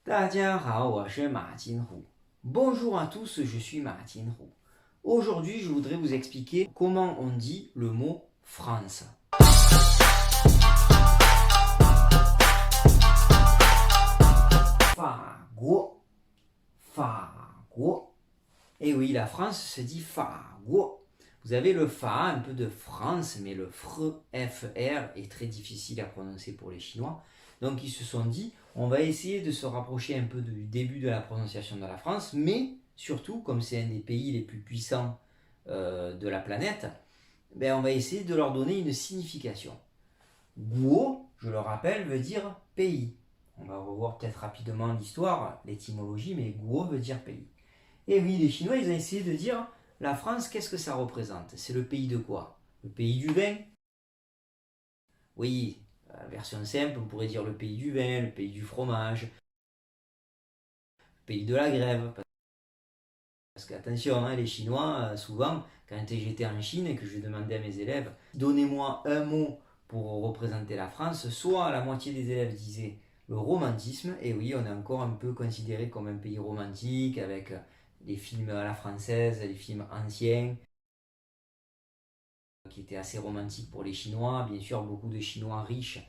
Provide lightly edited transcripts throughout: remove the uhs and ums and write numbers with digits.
大家好，我是马金虎. Bonjour à tous, je suis Martin Hu. Aujourd'hui, je voudrais vous expliquer comment on dit le mot France. Faguo, Faguo. Et oui, la France se dit Faguo. Vous avez le Fa, un peu de France, mais le FR est très difficile à prononcer pour les Chinois. Donc ils se sont dit, on va essayer de se rapprocher un peu du début de la prononciation de la France, mais surtout, comme c'est un des pays les plus puissants de la planète, ben on va essayer de leur donner une signification. Guo, je le rappelle, veut dire pays. On va revoir peut-être rapidement l'histoire, l'étymologie, mais Guo veut dire pays. Et oui, les Chinois, ils ont essayé de dire, la France, qu'est-ce que ça représente? C'est le pays de quoi? Le pays du vin? Oui, version simple, on pourrait dire le pays du vin, le pays du fromage, le pays de la grève. Parce qu'attention, hein, les Chinois, souvent, quand j'étais en Chine et que je demandais à mes élèves, donnez-moi un mot pour représenter la France, soit la moitié des élèves disaient le romantisme, et oui, on est encore un peu considéré comme un pays romantique, avec les films à la française, les films anciens, qui étaient assez romantiques pour les Chinois. Bien sûr, beaucoup de Chinois riches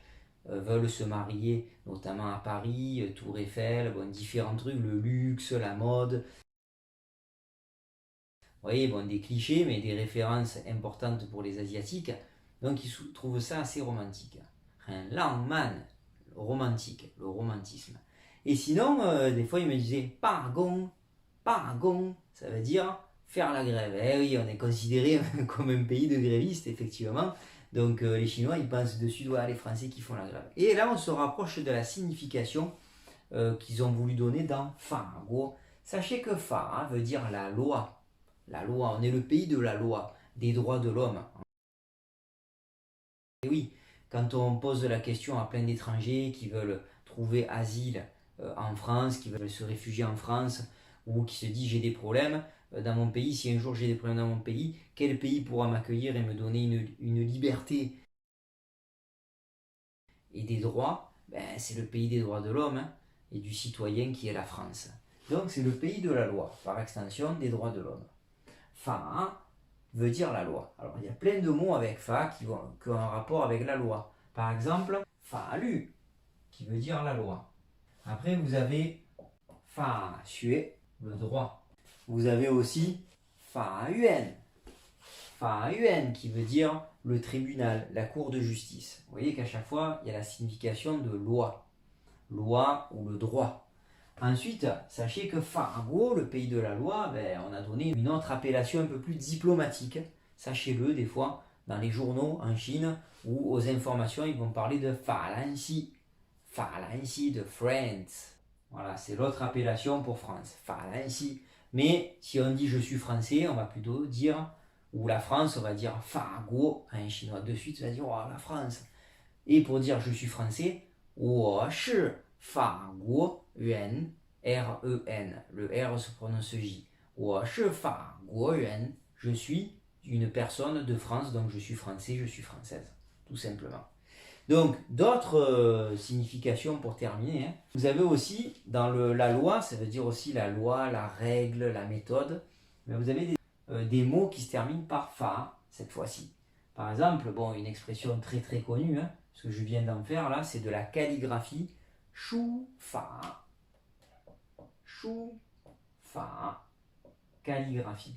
veulent se marier, notamment à Paris, Tour Eiffel, bon, différents trucs, le luxe, la mode. Vous voyez, bon, des clichés, mais des références importantes pour les Asiatiques. Donc ils trouvent ça assez romantique. Un langman, romantique, le romantisme. Et sinon, des fois, ils me disaient Pagong, Pagong, ça veut dire faire la grève. Eh oui, on est considéré comme un pays de grévistes, effectivement. Donc les Chinois, ils pensent de suite, ouais, les Français qui font la grève. Et là, on se rapproche de la signification qu'ils ont voulu donner dans Faguo. Sachez que Fa veut dire la loi. La loi, on est le pays de la loi, des droits de l'homme. Et oui, quand on pose la question à plein d'étrangers qui veulent trouver asile en France, qui veulent se réfugier en France, ou qui se disent j'ai des problèmes dans mon pays, si un jour j'ai des problèmes dans mon pays, quel pays pourra m'accueillir et me donner une liberté et des droits? Ben, c'est le pays des droits de l'homme, hein, et du citoyen qui est la France. Donc c'est le pays de la loi, par extension des droits de l'homme. Fa veut dire la loi. Alors il y a plein de mots avec fa qui ont un rapport avec la loi. Par exemple, falu, qui veut dire la loi. Après vous avez fa xue, le droit. Vous avez aussi fa yuan, qui veut dire le tribunal, la cour de justice. Vous voyez qu'à chaque fois, il y a la signification de loi. Loi ou le droit. Ensuite, sachez que Faguo, le pays de la loi, ben, on a donné une autre appellation un peu plus diplomatique. Sachez-le, des fois, dans les journaux en Chine, ou aux informations, ils vont parler de Falanxi. Falanxi de France. Voilà, c'est l'autre appellation pour France. Falanxi. Mais si on dit je suis français, on va plutôt dire, ou la France, on va dire Faguo. Un chinois de suite va dire oh, la France. Et pour dire je suis français, 我是法国人 R-E-N. Le R se prononce J. 我是法国人. Je suis une personne de France, donc je suis français, je suis française. Tout simplement. Donc, d'autres significations pour terminer. Hein. Vous avez aussi, dans la loi, ça veut dire aussi la loi, la règle, la méthode. Mais vous avez des mots qui se terminent par fa, cette fois-ci. Par exemple, bon, une expression très très connue, hein, ce que je viens d'en faire là, c'est de la calligraphie. Shu fa. Shu fa. Calligraphie.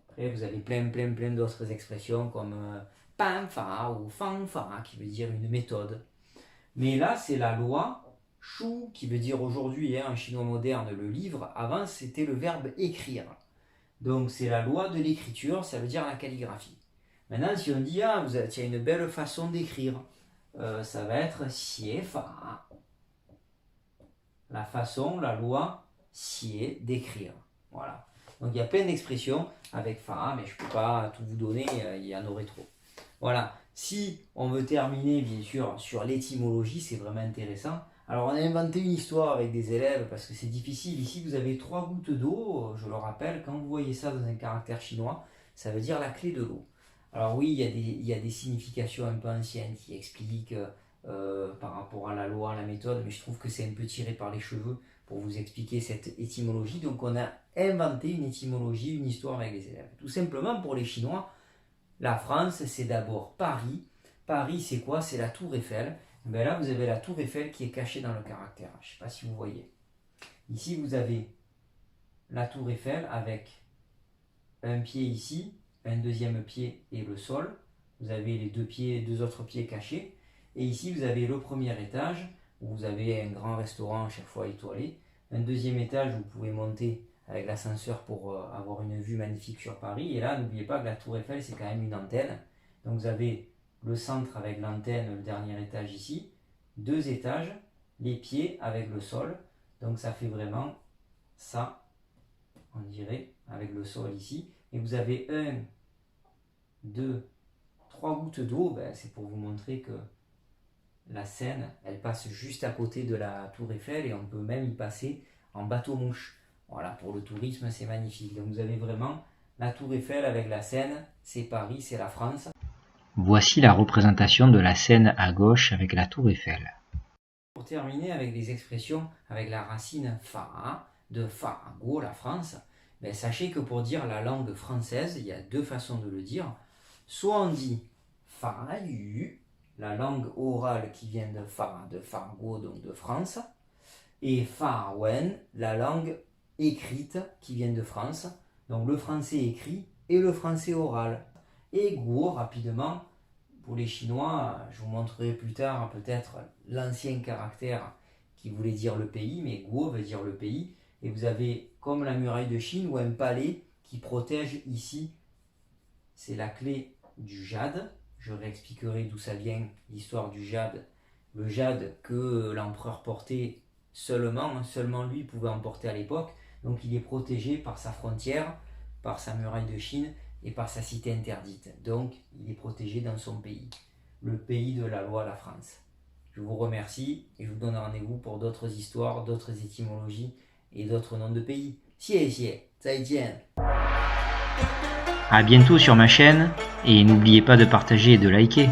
Après, vous avez plein d'autres expressions comme pan fa ou fang fa qui veut dire une méthode. Mais là, c'est la loi. Shu qui veut dire aujourd'hui, hein, en chinois moderne, le livre. Avant, c'était le verbe écrire. Donc, c'est la loi de l'écriture, ça veut dire la calligraphie. Maintenant, si on dit, ah, vous avez une belle façon d'écrire, ça va être xie fa. La façon, la loi, xie, d'écrire. Voilà. Donc, il y a plein d'expressions avec fa, mais je ne peux pas tout vous donner, il y en aurait trop. Voilà. Si on veut terminer, bien sûr, sur l'étymologie, c'est vraiment intéressant. Alors, on a inventé une histoire avec des élèves parce que c'est difficile. Ici, vous avez 3 gouttes d'eau, je le rappelle. Quand vous voyez ça dans un caractère chinois, ça veut dire la clé de l'eau. Alors oui, il y a des significations un peu anciennes qui expliquent par rapport à la loi, la méthode, mais je trouve que c'est un peu tiré par les cheveux pour vous expliquer cette étymologie. Donc on a inventé une étymologie, une histoire avec les élèves. Tout simplement pour les Chinois, la France c'est d'abord Paris. Paris c'est quoi? C'est la tour Eiffel. Ben là vous avez la tour Eiffel qui est cachée dans le caractère. Je ne sais pas si vous voyez. Ici vous avez la tour Eiffel avec un pied ici, un deuxième pied et le sol. Vous avez les deux autres pieds cachés. Et ici, vous avez le premier étage, où vous avez un grand restaurant à chaque fois étoilé. Un deuxième étage, où vous pouvez monter avec l'ascenseur pour avoir une vue magnifique sur Paris. Et là, n'oubliez pas que la tour Eiffel, c'est quand même une antenne. Donc vous avez le centre avec l'antenne, le dernier étage ici. 2 étages, les pieds avec le sol. Donc ça fait vraiment ça, on dirait, avec le sol ici. Et vous avez 1, 2, 3 gouttes d'eau. Ben, c'est pour vous montrer que la Seine, elle passe juste à côté de la tour Eiffel et on peut même y passer en bateau-mouche. Voilà, pour le tourisme, c'est magnifique. Donc vous avez vraiment la tour Eiffel avec la Seine, c'est Paris, c'est la France. Voici la représentation de la Seine à gauche avec la tour Eiffel. Pour terminer avec les expressions avec la racine fa, de Farago, la France, ben, sachez que pour dire la langue française, il y a 2 façons de le dire. Soit on dit Farayu, la langue orale qui vient de Fargo, donc de France, et Farwen, la langue écrite qui vient de France, donc le français écrit et le français oral. Et Guo, rapidement, pour les Chinois, je vous montrerai plus tard peut-être l'ancien caractère qui voulait dire le pays, mais Guo veut dire le pays, et vous avez comme la muraille de Chine ou un palais qui protège ici, c'est la clé du jade. Je réexpliquerai d'où ça vient, l'histoire du jade. Le jade que l'empereur portait seulement lui pouvait en porter à l'époque. Donc il est protégé par sa frontière, par sa muraille de Chine et par sa cité interdite. Donc il est protégé dans son pays, le pays de la loi, la France. Je vous remercie et je vous donne rendez-vous pour d'autres histoires, d'autres étymologies et d'autres noms de pays. 谢谢，再见。À bientôt sur ma chaîne et n'oubliez pas de partager et de liker.